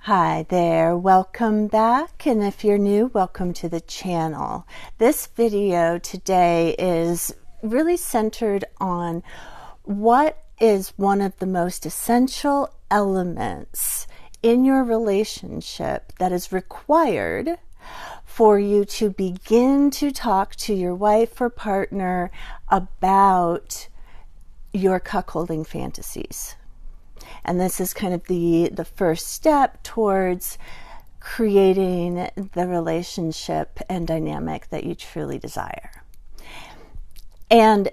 Hi there, welcome back, and if you're new, welcome to the channel. This video today is really centered on what is one of the most essential elements in your relationship that is required for you to begin to talk to your wife or partner about your cuckolding fantasies. And this is kind of the first step towards creating the relationship and dynamic that you truly desire. And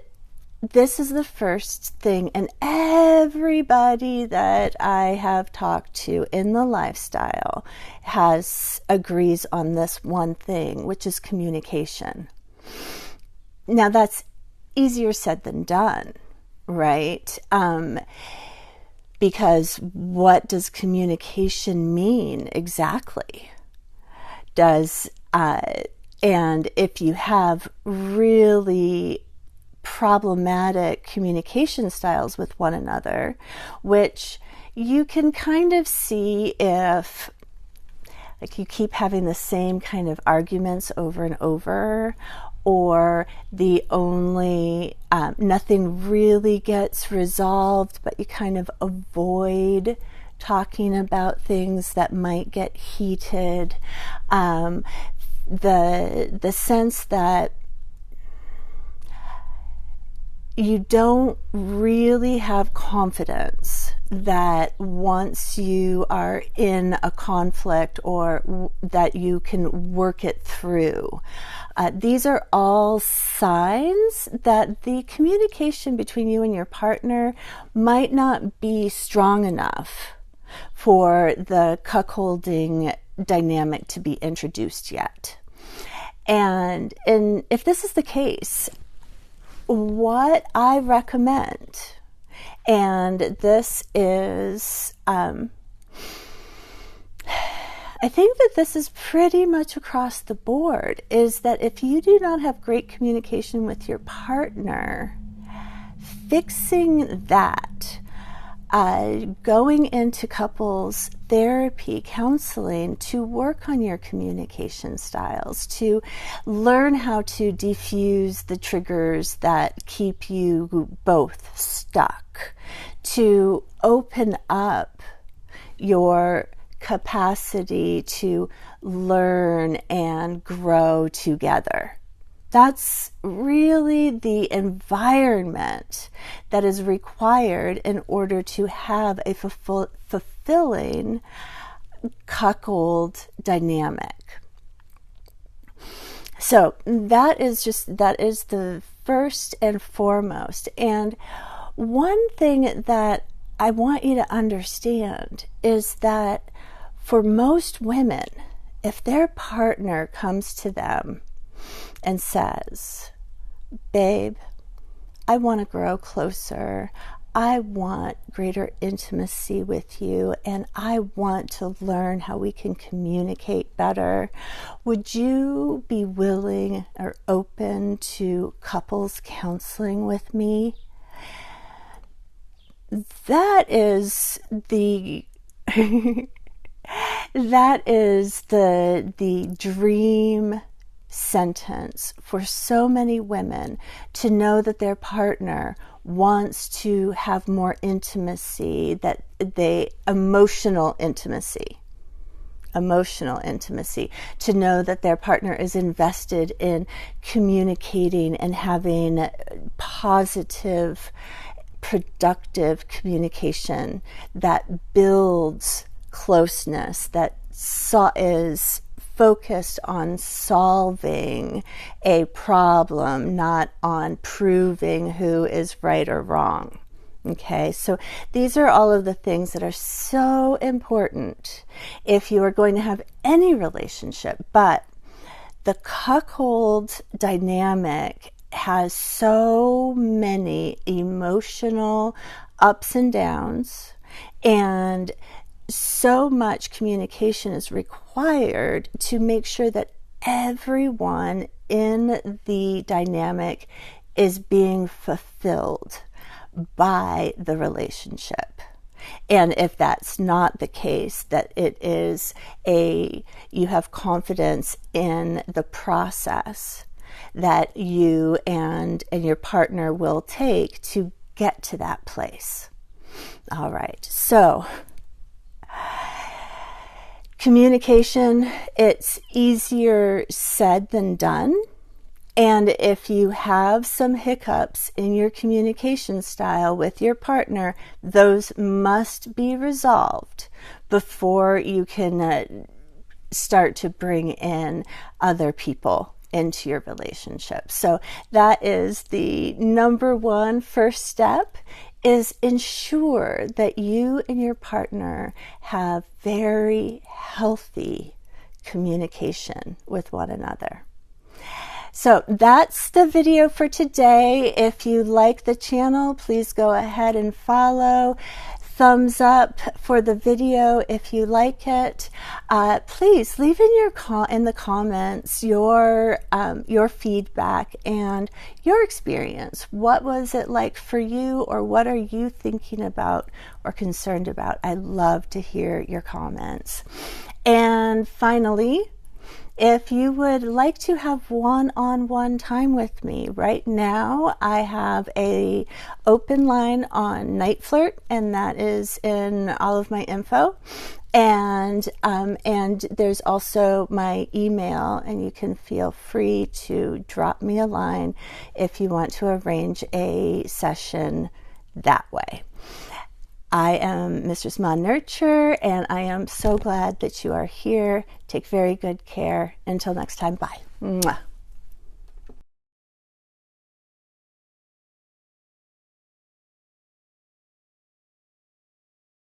this is the first thing, and everybody that I have talked to in the lifestyle agrees on this one thing, which is communication. Now that's easier said than done, right? Because what does communication mean exactly? And if you have really problematic communication styles with one another, which you can kind of see if you keep having the same kind of arguments over and over, or the only nothing really gets resolved, but you kind of avoid talking about things that might get heated. The sense that you don't really have confidence that once you are in a conflict or that you can work it through. These are all signs that the communication between you and your partner might not be strong enough for the cuckolding dynamic to be introduced yet. And if this is the case, what I recommend, and this is, I think that this is pretty much across the board, is that if you do not have great communication with your partner, fixing that, going into couples therapy, counseling, to work on your communication styles, to learn how to diffuse the triggers that keep you both stuck, to open up your capacity to learn and grow together. That's really the environment that is required in order to have a fulfilling cuckold dynamic. So that is the first and foremost. And one thing that I want you to understand is that for most women, if their partner comes to them and says, "Babe, I want to grow closer. I want greater intimacy with you, and I want to learn how we can communicate better. Would you be willing or open to couples counseling with me?" That is the dream sentence for so many women, to know that their partner wants to have more intimacy, emotional intimacy, to know that their partner is invested in communicating and having positive, productive communication that builds closeness, that is focused on solving a problem, not on proving who is right or wrong. Okay, so these are all of the things that are so important if you are going to have any relationship. But the cuckold dynamic has so many emotional ups and downs, and so much communication is required to make sure that everyone in the dynamic is being fulfilled by the relationship. And if that's not the case, that it is you have confidence in the process that you and your partner will take to get to that place. All right, so communication, it's easier said than done. And if you have some hiccups in your communication style with your partner, those must be resolved before you can start to bring in other people into your relationship. So that is the number one first step, is ensure that you and your partner have very healthy communication with one another. So that's the video for today. If you like the channel, please go ahead and follow. Thumbs up for the video if you like it. Please leave in the comments your feedback and your experience. What was it like for you, or what are you thinking about or concerned about? I love to hear your comments. And finally, if you would like to have one-on-one time with me, right now I have a open line on Night Flirt, and that is in all of my info. And there's also my email, and you can feel free to drop me a line if you want to arrange a session that way. I am Mistress Ma Nurture, and I am so glad that you are here. Take very good care. Until next time, bye. Mwah.